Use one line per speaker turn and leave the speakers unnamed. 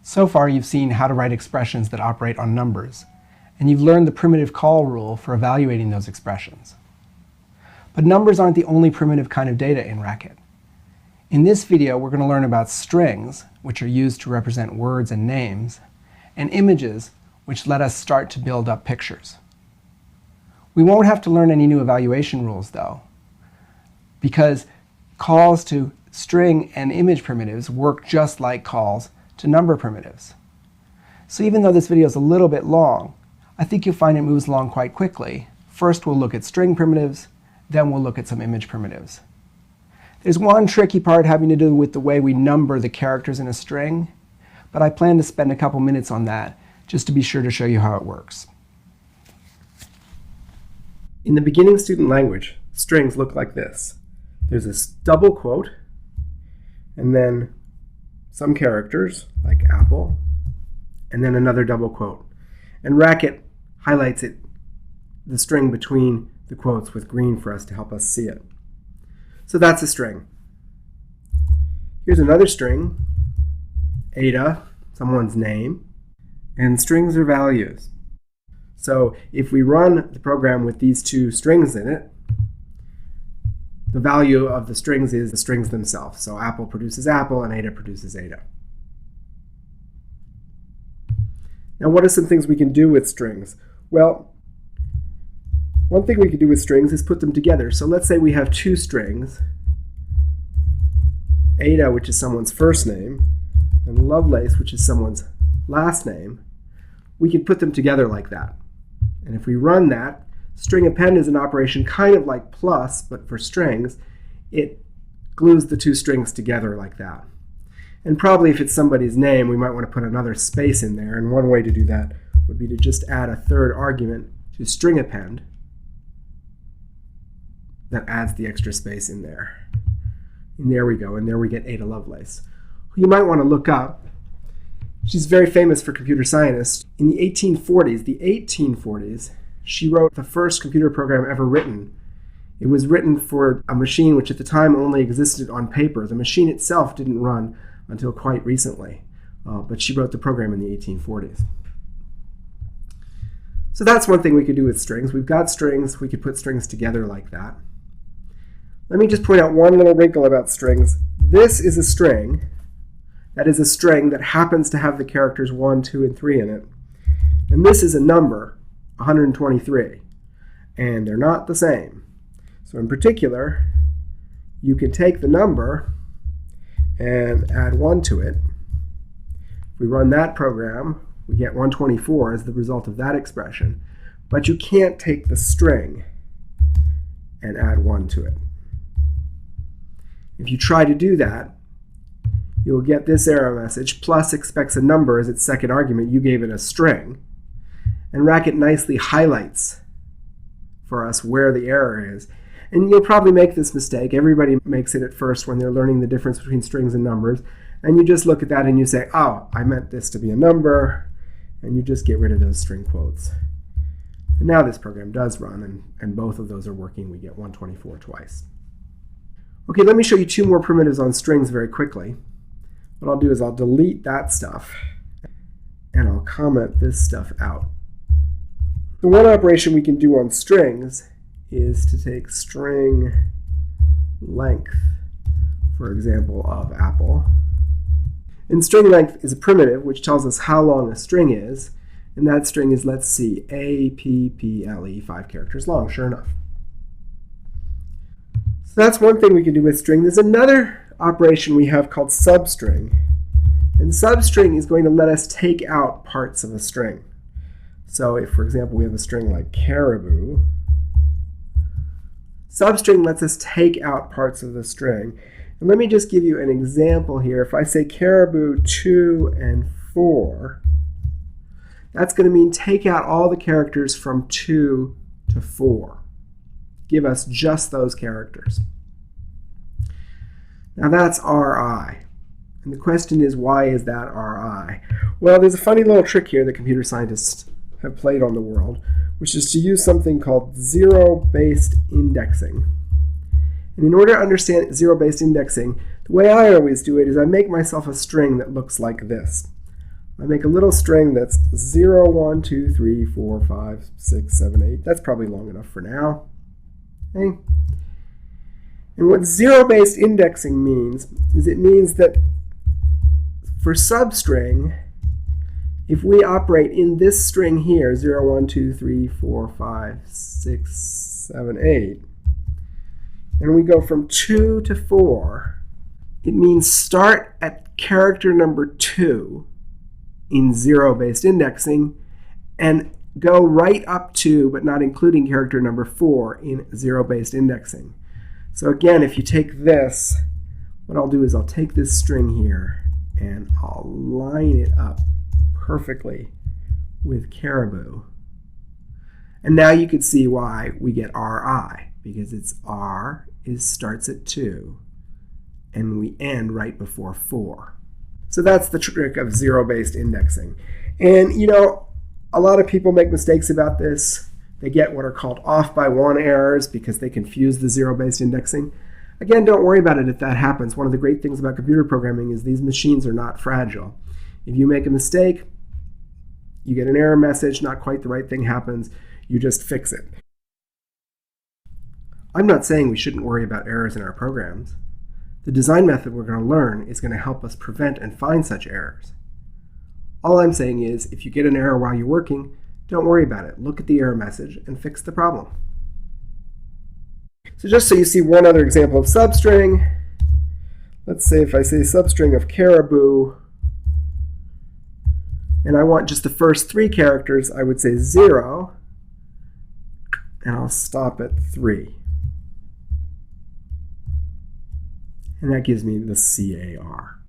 So far, you've seen how to write expressions that operate on numbers, and you've learned the primitive call rule for evaluating those expressions. But numbers aren't the only primitive kind of data in Racket. In this video, we're going to learn about strings, which are used to represent words and names, and images, which let us start to build up pictures. We won't have to learn any new evaluation rules, though, because calls to string and image primitives work just like calls to number primitives. So even though this video is a little bit long, I think you'll find it moves along quite quickly. First we'll look at string primitives, then we'll look at some image primitives. There's one tricky part having to do with the way we number the characters in a string, but I plan to spend a couple minutes on that just to be sure to show you how it works. In the beginning student language, strings look like this. There's this double quote, and then some characters, like apple, and then another double quote. And Racket highlights the string between the quotes with green for us to help us see it. So that's a string. Here's another string, Ada, someone's name, and strings are values. So if we run the program with these two strings in it, the value of the strings is the strings themselves. So apple produces apple and Ada produces Ada. Now what are some things we can do with strings? Well, one thing we can do with strings is put them together. So let's say we have two strings, Ada, which is someone's first name, and Lovelace, which is someone's last name. We can put them together like that. And if we run that, string append is an operation kind of like plus, but for strings. It glues the two strings together like that. And probably if it's somebody's name, we might want to put another space in there. And one way to do that would be to just add a third argument to string append that adds the extra space in there. And there we go. And there we get Ada Lovelace, who you might want to look up. She's very famous for computer scientists. In the 1840s, she wrote the first computer program ever written. It was written for a machine which at the time only existed on paper. The machine itself didn't run until quite recently, but she wrote the program in the 1840s. So that's one thing we could do with strings. We've got strings. We could put strings together like that. Let me just point out one little wrinkle about strings. This is a string. That is a string that happens to have the characters 1, 2, and 3 in it. And this is a number, 123, and they're not the same. So in particular, you can take the number and add 1 to it. If we run that program, we get 124 as the result of that expression, but you can't take the string and add 1 to it. If you try to do that, you'll get this error message, plus expects a number as its second argument. You gave it a string. And Racket nicely highlights for us where the error is. And you'll probably make this mistake. Everybody makes it at first when they're learning the difference between strings and numbers. And you just look at that and you say, oh, I meant this to be a number. And you just get rid of those string quotes. And now this program does run, and both of those are working. We get 124 twice. OK, let me show you two more primitives on strings very quickly. What I'll do is I'll delete that stuff, and I'll comment this stuff out. The one operation we can do on strings is to take string length, for example, of apple. And string length is a primitive which tells us how long a string is, and that string is, let's see, APPLE, 5 characters long, sure enough. So that's one thing we can do with string. There's another operation we have called substring. And substring is going to let us take out parts of a string. So if, for example, we have a string like caribou, substring lets us take out parts of the string. And let me just give you an example here. If I say caribou 2 and 4, that's going to mean take out all the characters from 2 to 4. Give us just those characters. Now that's RI. And the question is, why is that RI? Well, there's a funny little trick here that computer scientists have played on the world, which is to use something called zero-based indexing. And in order to understand zero-based indexing, the way I always do it is I make myself a string that looks like this. I make a little string that's 0, 1, 2, 3, 4, 5, 6, 7, 8. That's probably long enough for now. Okay. And what zero-based indexing means is it means that for substring, if we operate in this string here, 0, 1, 2, 3, 4, 5, 6, 7, 8, and we go from 2 to 4, it means start at character number 2 in zero-based indexing and go right up to, but not including character number 4 in zero-based indexing. So again, if you take this, what I'll do is I'll take this string here and I'll line it up perfectly with Caribou. And now you can see why we get RI, because it's R starts at 2 and we end right before 4. So that's the trick of zero-based indexing. And you know, a lot of people make mistakes about this. They get what are called off by 1 errors because they confuse the zero-based indexing. Again, don't worry about it if that happens. One of the great things about computer programming is these machines are not fragile. If you make a mistake, you get an error message, not quite the right thing happens, you just fix it. I'm not saying we shouldn't worry about errors in our programs. The design method we're going to learn is going to help us prevent and find such errors. All I'm saying is, if you get an error while you're working, don't worry about it. Look at the error message and fix the problem. So just so you see one other example of substring, let's say if I say substring of Caribou, and I want just the first 3 characters, I would say 0, and I'll stop at 3. And that gives me the CAR.